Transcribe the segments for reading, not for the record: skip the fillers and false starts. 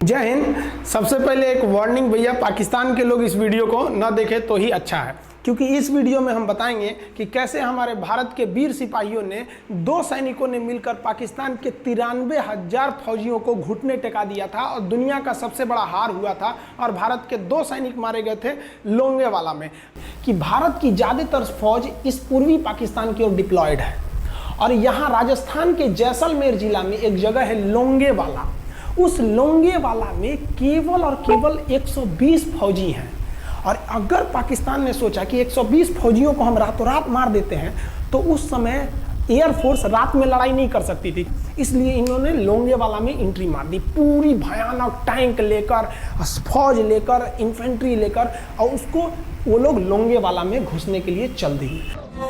जय हिंद। सबसे पहले एक वार्निंग भैया, पाकिस्तान के लोग इस वीडियो को न देखें तो ही अच्छा है, क्योंकि इस वीडियो में हम बताएंगे कि कैसे हमारे भारत के वीर सिपाहियों ने 2 सैनिकों ने मिलकर पाकिस्तान के 93,000 फौजियों को घुटने टेका दिया था और दुनिया का सबसे बड़ा हार हुआ था और भारत के 2 सैनिक मारे गए थे लोंगेवाला में। कि भारत की ज़्यादातर फौज इस पूर्वी पाकिस्तान की ओर डिप्लॉयड है और यहाँ राजस्थान के जैसलमेर जिला में एक जगह है लोंगेवाला। उस लोंगेवाला में केवल और केवल 120 फौजी हैं और अगर पाकिस्तान ने सोचा कि 120 फौजियों को हम रातों रात मार देते हैं तो उस समय एयरफोर्स रात में लड़ाई नहीं कर सकती थी, इसलिए इन्होंने लोंगेवाला में एंट्री मार दी। पूरी भयानक टैंक लेकर, फौज लेकर, इन्फेंट्री लेकर और उसको वो लोग लोंगेवाला में घुसने के लिए चल दिए।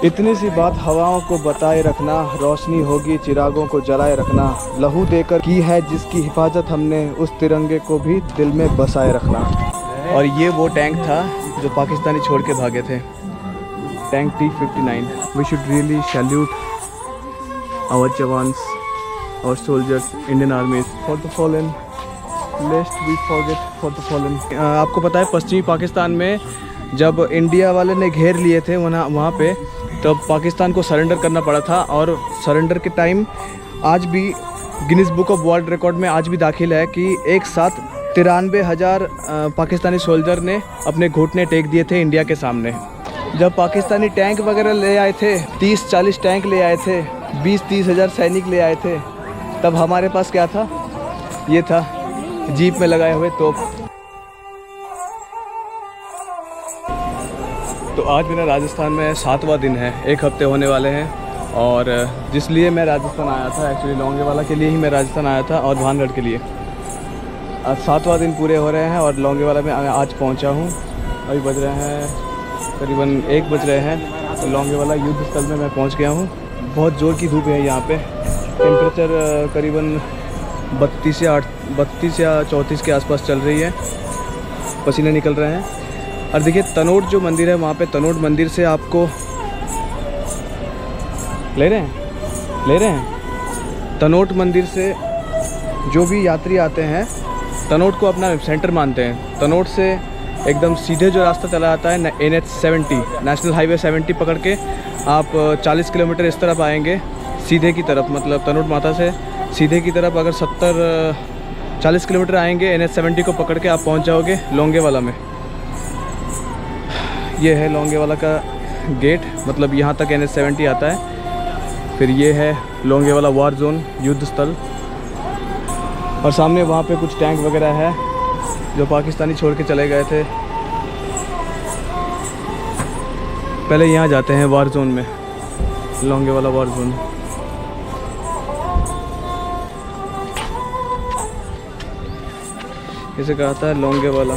इतनी सी बात हवाओं को बताए रखना, रोशनी होगी चिरागों को जलाए रखना, लहू देकर की है जिसकी हिफाजत हमने, उस तिरंगे को भी दिल में बसाए रखना। और ये वो टैंक था जो पाकिस्तानी छोड़ के भागे थे, tank T-59। We should really salute our jawans, our soldiers, Indian army for the fallen, lest we forget for the fallen. आपको पता है पश्चिमी पाकिस्तान में जब इंडिया वाले ने घेर लिए थे वहाँ पे, तब पाकिस्तान को सरेंडर करना पड़ा था। और सरेंडर के टाइम आज भी Guinness book of world record में आज भी दाखिल है कि एक साथ 93,000 पाकिस्तानी सोल्जर ने अपने घुटने टेक दिए थे इंडिया के सामने। जब पाकिस्तानी टैंक वगैरह ले आए थे, 30-40 टैंक ले आए थे, 20-30 हज़ार सैनिक ले आए थे, तब हमारे पास क्या था? ये था जीप में लगाए हुए तोप। तो आज मेरा राजस्थान में 7वां दिन है, 1 हफ्ते होने वाले हैं। और जिसलिए मैं राजस्थान आया था, एक्चुअली लोंगेवाला के लिए ही मैं राजस्थान आया था और भानगढ़ के लिए। आज 7वां दिन पूरे हो रहे हैं और लोंगेवाला में आज पहुंचा हूं। अभी बज रहे हैं करीबन 1 बज रहे हैं। तो लोंगेवाला युद्ध स्थल में मैं पहुंच गया हूं। बहुत ज़ोर की धूप है यहाँ पे, टेम्परेचर करीबन 32 या 34 के आसपास चल रही है, पसीने निकल रहे हैं। और देखिए तनोट जो मंदिर है, वहाँ पे तनोट मंदिर से आपको ले रहे हैं तनोट मंदिर से जो भी यात्री आते हैं तनोट को अपना सेंटर मानते हैं। तनोट से एकदम सीधे जो रास्ता चला जाता है NH-70, नेशनल हाईवे 70 पकड़ के आप 40 किलोमीटर इस तरफ आएंगे सीधे की तरफ, मतलब तनोट माता से सीधे की तरफ अगर 40 किलोमीटर आएंगे NH-70 को पकड़ के आप पहुँच जाओगे लोंगेवाला में। ये है लोंगेवाला का गेट, मतलब यहाँ तक NH-70 आता है। फिर ये है लोंगेवाला वार जोन, युद्ध स्थल। और सामने वहाँ पे कुछ टैंक वगैरह है जो पाकिस्तानी छोड़ के चले गए थे। पहले यहाँ जाते हैं वार जोन में, लोंगेवाला वार जोन। इसे कहा था Longewala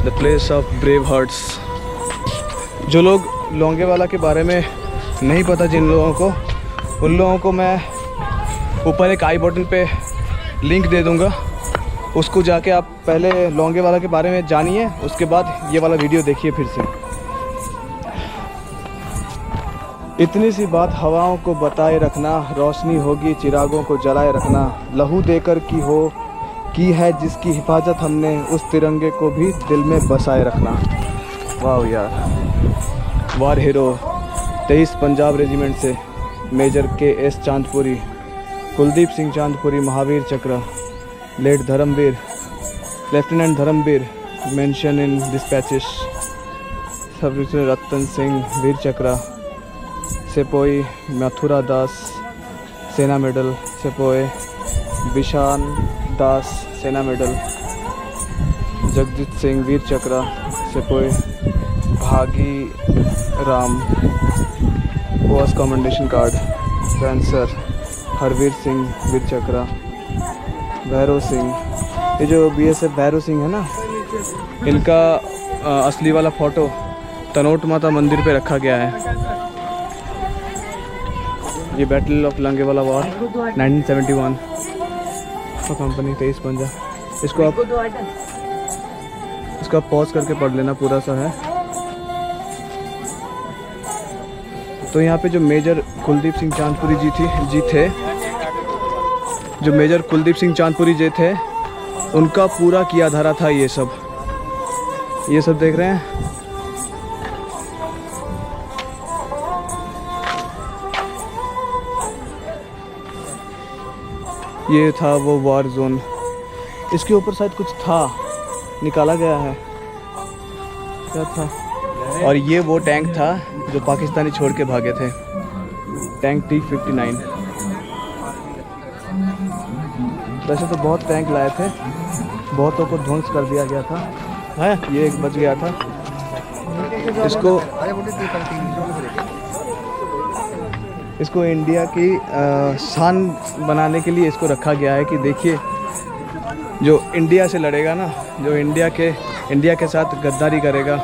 the place of brave hearts. जो लोग लोंगेवाला के बारे में नहीं पता जिन लोगों को, उन लोगों को मैं ऊपर एक आई बटन पे लिंक दे दूंगा, उसको जाके आप पहले लोंगेवाला के बारे में जानिए, उसके बाद ये वाला वीडियो देखिए फिर से। इतनी सी बात हवाओं को बताए रखना, रोशनी होगी चिरागों को जलाए रखना, लहू देकर की है जिसकी हिफाजत हमने, उस तिरंगे को भी दिल में बसाए रखना। वाह यार, वार हीरो 23 पंजाब रेजिमेंट से major KS Chandpuri, Kuldeep Singh Chandpuri Mahavir Chakra, late Dharamvir, lieutenant Dharamvir mention in dispatches, सब रतन सिंह वीर चक्र, सेपोई मथुरा दास सेना मेडल, सेपोई बिशान दास सेना medal, Jagjit Singh Vir Chakra, sepoy Bhagi Ram was commendation card, कैंसर हरवीर सिंह वीर चक्र, भैरव सिंह। ये जो BSF भैरव सिंह है ना, इनका असली वाला फ़ोटो तनोट माता मंदिर पे रखा गया है। ये बैटल ऑफ लोंगेवाला वॉर 1971 का कंपनी 23 पंजाब। इसको आप पॉज करके पढ़ लेना, पूरा सा है। तो यहाँ पे जो मेजर कुलदीप सिंह चांदपुरी जी थे, जो मेजर कुलदीप सिंह चांदपुरी जी थे, उनका पूरा किया धरा था ये सब देख रहे हैं। ये था वो वार जोन। इसके ऊपर शायद कुछ था, निकाला गया है, क्या था। और ये वो टैंक था जो पाकिस्तानी छोड़ के भागे थे, टैंक T-59। वैसे तो बहुत टैंक लाए थे, बहुतों को ध्वंस कर दिया गया था, है ये एक बच गया था। इसको इंडिया की शान बनाने के लिए इसको रखा गया है कि देखिए जो इंडिया से लड़ेगा ना, जो इंडिया के साथ गद्दारी करेगा,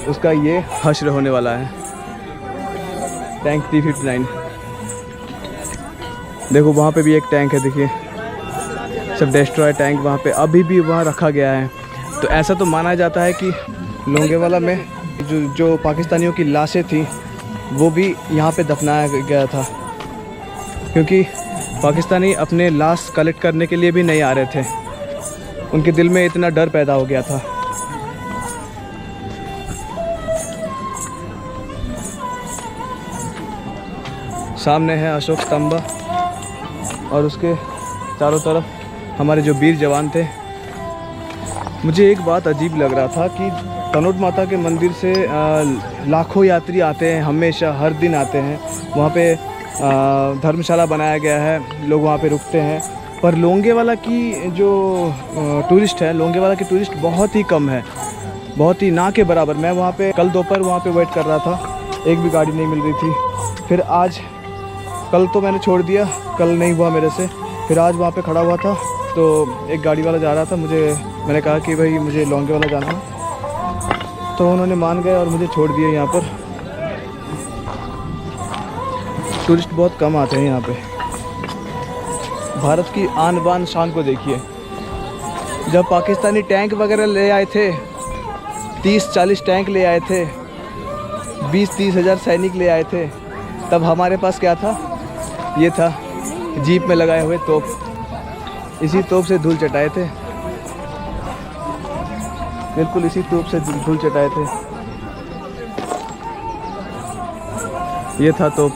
उसका ये हश्र होने वाला है। Tank T-59। देखो वहाँ पे भी एक टैंक है, देखिए सब डिस्ट्रॉय टैंक वहाँ पे अभी भी वहाँ रखा गया है। तो ऐसा तो माना जाता है कि लोंगेवाला में जो पाकिस्तानियों की लाशें थी वो भी यहाँ पे दफनाया गया था, क्योंकि पाकिस्तानी अपने लाश कलेक्ट करने के लिए भी नहीं आ रहे थे, उनके दिल में इतना डर पैदा हो गया था। सामने है अशोक स्तंभ और उसके चारों तरफ हमारे जो वीर जवान थे। मुझे एक बात अजीब लग रहा था कि तनोट माता के मंदिर से लाखों यात्री आते हैं, हमेशा हर दिन आते हैं। वहाँ पे धर्मशाला बनाया गया है, लोग वहाँ पे रुकते हैं, पर लोंगेवाला की जो टूरिस्ट है, लोंगेवाला के टूरिस्ट बहुत ही कम है, बहुत ही ना के बराबर। मैं वहाँ पे कल दोपहर वहाँ पे वेट कर रहा था, एक भी गाड़ी नहीं मिल रही थी। फिर आज, कल तो मैंने छोड़ दिया, कल नहीं हुआ मेरे से, फिर आज वहाँ पे खड़ा हुआ था तो एक गाड़ी वाला जा रहा था, मैंने कहा कि भाई मुझे लोंगेवाला जाना है, तो उन्होंने मान गए और मुझे छोड़ दिया। यहाँ पर टूरिस्ट बहुत कम आते हैं यहाँ पे। भारत की आन बान शान को देखिए। जब पाकिस्तानी टैंक वगैरह ले आए थे, 30-40 टैंक ले आए थे, 20-30 हज़ार सैनिक ले आए थे, तब हमारे पास क्या था? ये था जीप में लगाए हुए तोप। इसी तोप से धूल चटाए थे, बिल्कुल इसी तोप से धूल चटाए थे। ये था तोप,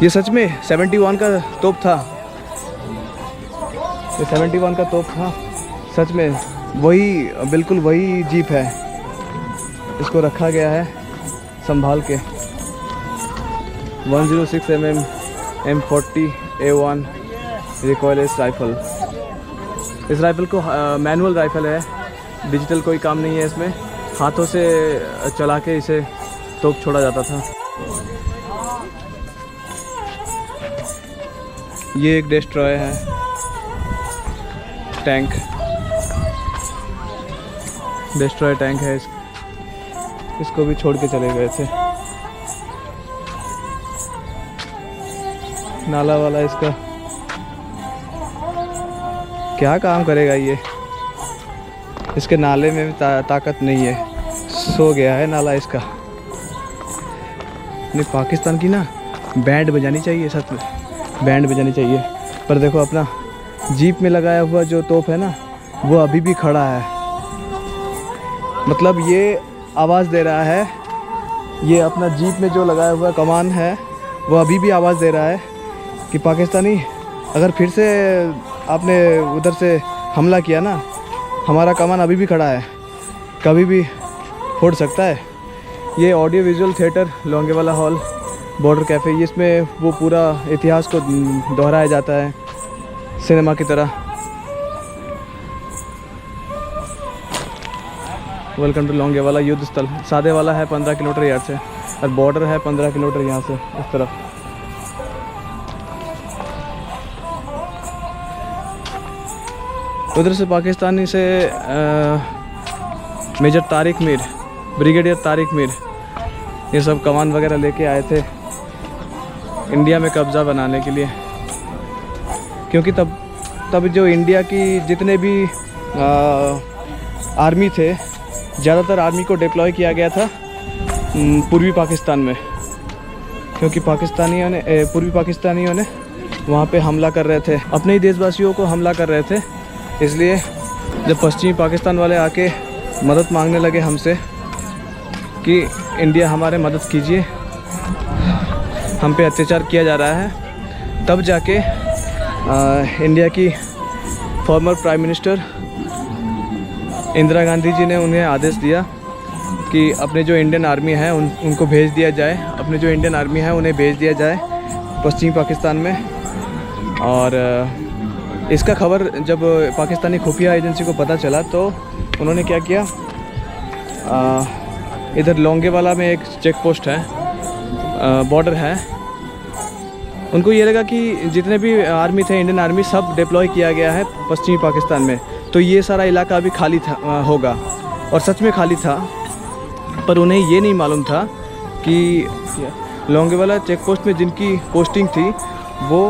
ये सच में 71 का तोप था, ये 71 का तोप था सच में। वही, बिल्कुल वही जीप है, इसको रखा गया है संभाल के। 106 mm M40A1 रिकॉयलेस राइफल। इस राइफल को मैनुअल राइफल है, डिजिटल कोई काम नहीं है इसमें, हाथों से चला के इसे तोप छोड़ा जाता था। ये एक डिस्ट्रॉय है टैंक, डिस्ट्रॉय टैंक है, इसको भी छोड़ के चले गए थे। नाला वाला इसका क्या काम करेगा ये? इसके नाले में भी ताकत नहीं है, सो गया है नाला इसका। नहीं, पाकिस्तान की ना बैंड बजानी चाहिए, सच में बैंड बजानी चाहिए। पर देखो अपना जीप में लगाया हुआ जो तोप है ना, वो अभी भी खड़ा है। मतलब ये आवाज़ दे रहा है, ये अपना जीप में जो लगाया हुआ कमान है वो अभी भी आवाज़ दे रहा है कि पाकिस्तानी अगर फिर से आपने उधर से हमला किया ना, हमारा कमान अभी भी खड़ा है, कभी भी फोड़ सकता है। ये audio visual theatre Longewala hall border cafe, इसमें वो पूरा इतिहास को दोहराया जाता है सिनेमा की तरह। वेलकम टू लोंगेवाला युद्ध स्थल। सादे वाला है 15 किलोमीटर यहाँ से और बॉर्डर है 15 किलोमीटर यहाँ से इस तरफ। उधर से पाकिस्तानी से मेजर तारिक मीर, ब्रिगेडियर तारिक मीर, ये सब कमान वगैरह लेके आए थे इंडिया में कब्ज़ा बनाने के लिए। क्योंकि तब जो इंडिया की जितने भी आर्मी थे, ज़्यादातर आर्मी को डिप्लॉय किया गया था पूर्वी पाकिस्तान में, क्योंकि पूर्वी पाकिस्तानियों ने वहाँ पे हमला कर रहे थे, अपने ही देशवासियों को हमला कर रहे थे। इसलिए जब पश्चिमी पाकिस्तान वाले आके मदद मांगने लगे हमसे कि इंडिया हमारे मदद कीजिए, हम पे अत्याचार किया जा रहा है, तब जाके इंडिया की former prime minister Indira Gandhi ji ने उन्हें आदेश दिया कि अपने जो इंडियन आर्मी है उनको भेज दिया जाए, अपने जो इंडियन आर्मी है उन्हें भेज दिया जाए पश्चिमी पाकिस्तान में। और इसका खबर जब पाकिस्तानी खुफिया एजेंसी को पता चला तो उन्होंने क्या किया, इधर लोंगेवाला में एक चेक पोस्ट है, बॉर्डर है, उनको ये लगा कि जितने भी आर्मी थे, इंडियन आर्मी, सब डिप्लॉय किया गया है पश्चिमी पाकिस्तान में, तो ये सारा इलाका अभी खाली था होगा। और सच में खाली था, पर उन्हें ये नहीं मालूम था कि लोंगेवाला चेक पोस्ट में जिनकी पोस्टिंग थी वो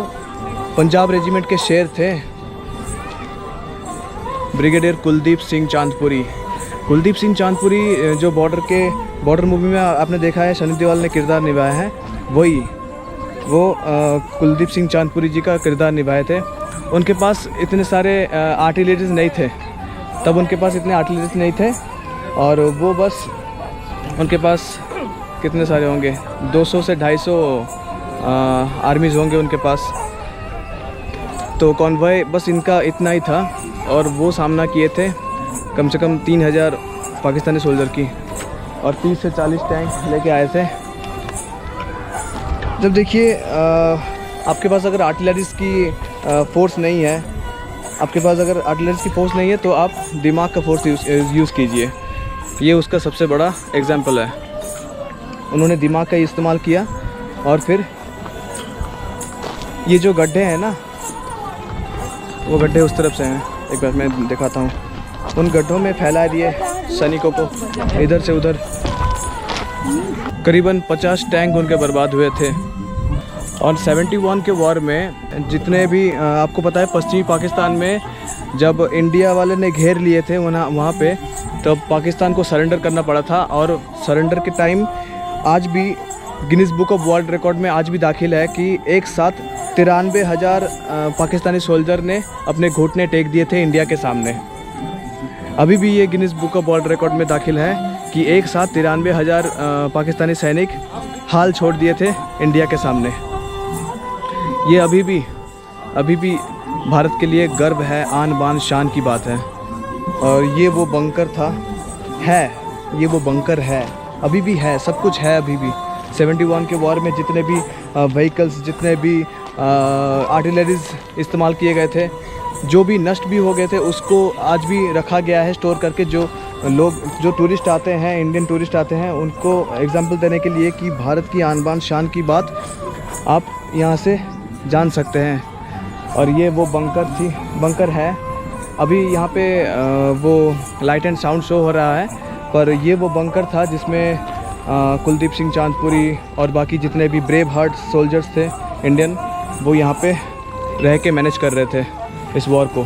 पंजाब रेजिमेंट के शेर थे, ब्रिगेडियर कुलदीप सिंह चांदपुरी। कुलदीप सिंह चांदपुरी जो बॉर्डर मूवी में आपने देखा है सनी देओल ने किरदार निभाया है, वो कुलदीप सिंह चांदपुरी जी का किरदार निभाए थे। उनके पास इतने सारे आर्टिलरीज नहीं थे, तब उनके पास इतने आर्टिलरीज नहीं थे, और वो बस उनके पास कितने सारे होंगे, 200 से 250 आर्मीज़ होंगे उनके पास। तो कॉन्वॉय बस इनका इतना ही था, और वो सामना किए थे कम से कम 3000 पाकिस्तानी सोल्जर की, और 30 से 40 टैंक लेके आए थे। जब देखिए आपके पास अगर आर्टिलरीज की फोर्स नहीं है, आपके पास अगर आर्टिलरीज की फोर्स नहीं है तो आप दिमाग का फोर्स यूज़ कीजिए। ये उसका सबसे बड़ा एग्जाम्पल है। उन्होंने दिमाग का इस्तेमाल किया, और फिर ये जो गड्ढे हैं ना, वो गड्ढे उस तरफ से हैं, एक बार मैं दिखाता हूँ, उन गड्ढों में फैला दिए सैनिकों को इधर से उधर। करीबन 50 टैंक उनके बर्बाद हुए थे। और 71 के वॉर में जितने भी आपको पता है, पश्चिमी पाकिस्तान में जब इंडिया वाले ने घेर लिए थे वहाँ पे, तब पाकिस्तान को सरेंडर करना पड़ा था। और सरेंडर के टाइम आज भी Guinness book of world record में आज भी दाखिल है कि एक साथ 93,000 पाकिस्तानी सोल्जर ने अपने घुटने टेक दिए थे इंडिया के सामने। अभी भी ये Guinness book of world record में दाखिल है कि एक साथ 93,000 पाकिस्तानी सैनिक हाल छोड़ दिए थे इंडिया के सामने। ये अभी भी भारत के लिए गर्व है, आन बान शान की बात है। और ये वो बंकर था, ये वो बंकर है, अभी भी है, सब कुछ है अभी भी। 71 के वॉर में जितने भी व्हीकल्स, जितने भी आर्टिलरीज इस्तेमाल किए गए थे, जो भी नष्ट भी हो गए थे, उसको आज भी रखा गया है स्टोर करके। जो टूरिस्ट आते हैं, इंडियन टूरिस्ट आते हैं, उनको एग्जांपल देने के लिए कि भारत की आन बान शान की बात आप यहाँ से जान सकते हैं। और ये वो बंकर है। अभी यहाँ पे वो लाइट एंड साउंड शो हो रहा है, पर ये वो बंकर था जिसमें कुलदीप सिंह चांदपुरी और बाकी जितने भी ब्रेव हार्ट सोल्जर्स थे इंडियन, वो यहाँ पे रह के मैनेज कर रहे थे इस वॉर को।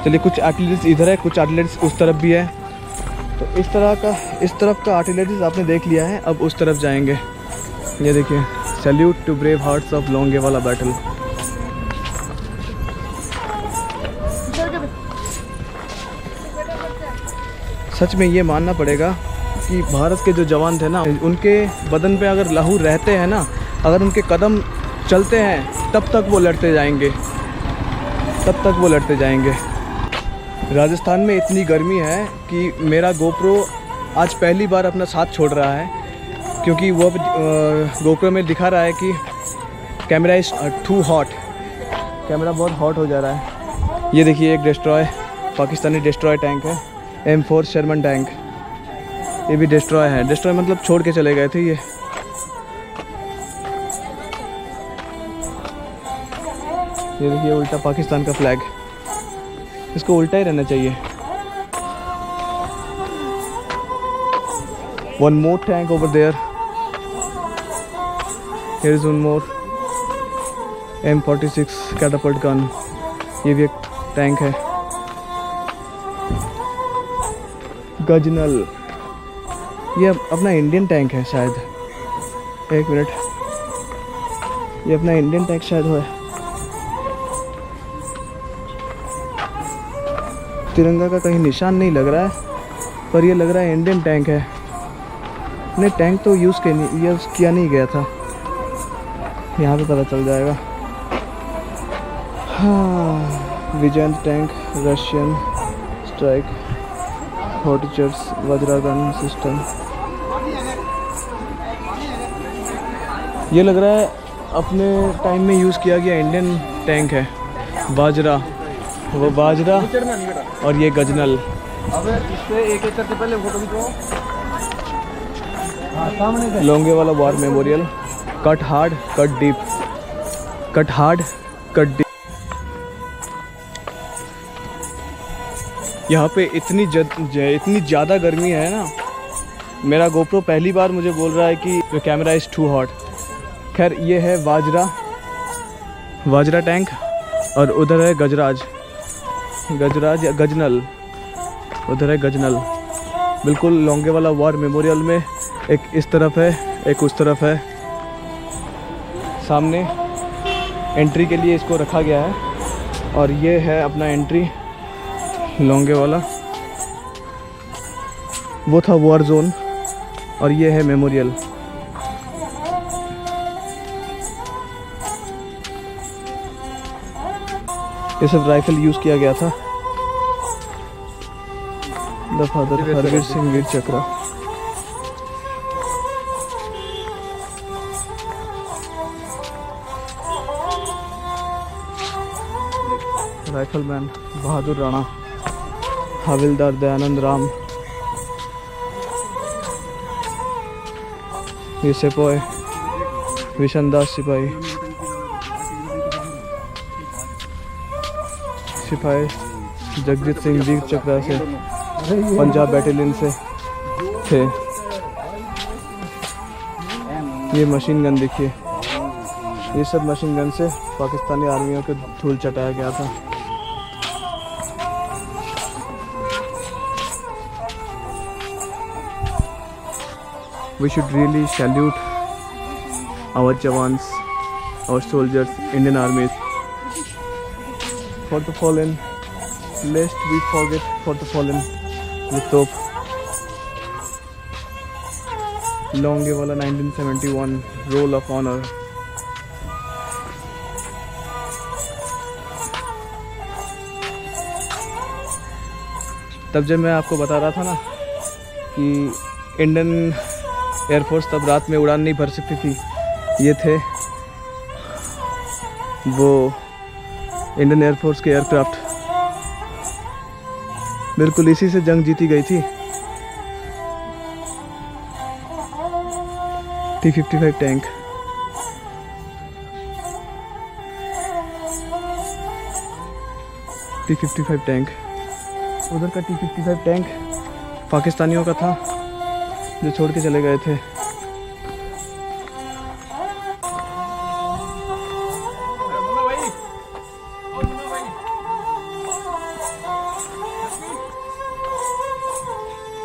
चलिए, कुछ आर्टिलरीज इधर है, कुछ आर्टिलरीज उस तरफ भी है। तो इस तरफ का आर्टिलरीज आपने देख लिया है, अब उस तरफ जाएंगे। ये देखिए, salute to brave hearts of Longewala battle. सच में ये मानना पड़ेगा कि भारत के जो जवान थे ना, उनके बदन पे अगर लहू रहते हैं ना, अगर उनके कदम चलते हैं, तब तक वो लड़ते जाएंगे। राजस्थान में इतनी गर्मी है कि मेरा गोप्रो आज पहली बार अपना साथ छोड़ रहा है, क्योंकि वो गोप्रो में दिखा रहा है कि camera is too hot, camera बहुत हॉट हो जा रहा है। ये देखिए, एक पाकिस्तानी डिस्ट्रॉय टैंक है, M4 शर्मन टैंक। ये भी डिस्ट्रॉय है, डिस्ट्रॉय मतलब छोड़ के चले गए थे ये। ये देखिए, उल्टा पाकिस्तान का फ्लैग, इसको उल्टा ही रहना चाहिए। One more tank over there. Here is one more M46 catapult gun. ये भी एक टैंक है। गजनल, ये अपना इंडियन टैंक है शायद। एक मिनट, ये अपना इंडियन टैंक शायद है। तिरंगा का कहीं निशान नहीं लग रहा है, पर ये लग रहा है इंडियन टैंक है। नहीं, टैंक तो यूज़ किया नहीं गया था, यहाँ पे पता चल जाएगा। हाँ, Vijayanta tank, Russian strike, howitzers, Vajra gun system. ये लग रहा है अपने टाइम में यूज़ किया गया इंडियन टैंक है। बाजरा, वो बाजरा और ये गजनल। Longewala war memorial. Cut hard cut deep, cut hard cut deep. यहाँ पे इतनी ज़्यादा गर्मी है ना, मेरा गोप्रो पहली बार मुझे बोल रहा है कि जो कैमरा इज़ टू हॉट। खैर, ये है वाजरा टैंक और उधर है गजराज या गजनल, उधर है गजनल। बिल्कुल लोंगेवाला वॉर मेमोरियल में एक इस तरफ है, एक उस तरफ है। सामने एंट्री के लिए इसको रखा गया है और ये है अपना एंट्री लोंगेवाला। वो था वॉर जोन और ये है मेमोरियल। ये सब राइफल यूज़ किया गया था। द फादर हरवीर सिंह वीर चक्र। राइफलमैन बहादुर राणा, हविलदार दयानंद राम, ये सिपाही विशनदास सिपाही जगजीत सिंह वीर चक्रा से पंजाब बैटालियन से थे। ये मशीन गन देखिए, ये सब मशीन गन से पाकिस्तानी आर्मियों के धूल चटाया गया था। We should really salute our jawans, our soldiers, Indian Army. For the fallen, lest we forget for the fallen. With top Longevala 1971 Roll of Honor. तब जब मैं आपको बता रहा था ना कि इंडियन एयरफोर्स तब रात में उड़ान नहीं भर सकती थी, ये थे वो इंडियन एयरफोर्स के एयरक्राफ्ट। बिल्कुल इसी से जंग जीती गई थी। T-55 टैंक, T-55 टैंक, उधर का T-55 टैंक पाकिस्तानियों का था जो छोड़ के चले गए थे।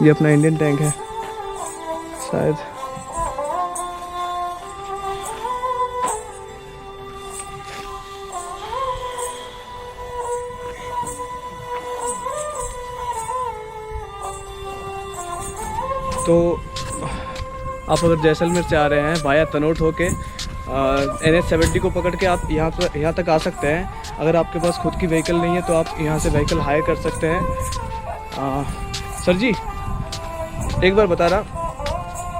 ये अपना इंडियन टैंक है शायद। तो आप अगर जैसलमेर से आ रहे हैं वाया तनोट होके NH-70 को पकड़ के आप यहाँ तक आ सकते हैं। अगर आपके पास खुद की व्हीकल नहीं है तो आप यहाँ से व्हीकल हायर कर सकते हैं। सर जी, एक बार बता रहा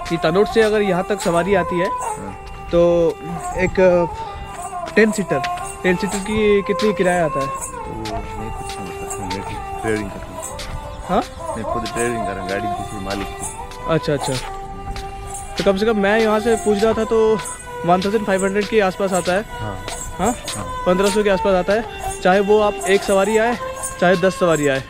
कि तनोट से अगर यहाँ तक सवारी आती है तो एक 10 सीटर की कितनी किराया आता है? तो मैं कुछ नहीं करता, मैं ट्रेडिंग करता हूँ। हाँ, मैं खुद ट्रेडिंग कर रहा हूँ, गाड़ी किसी मालिक की। अच्छा। तो कम से कम मैं यहाँ से पूछ रहा था तो 1500 के आसपास आता है। हाँ, 1500 के आसपास आता है, चाहे वो आप एक सवारी आए चाहे 10 सवारी आए।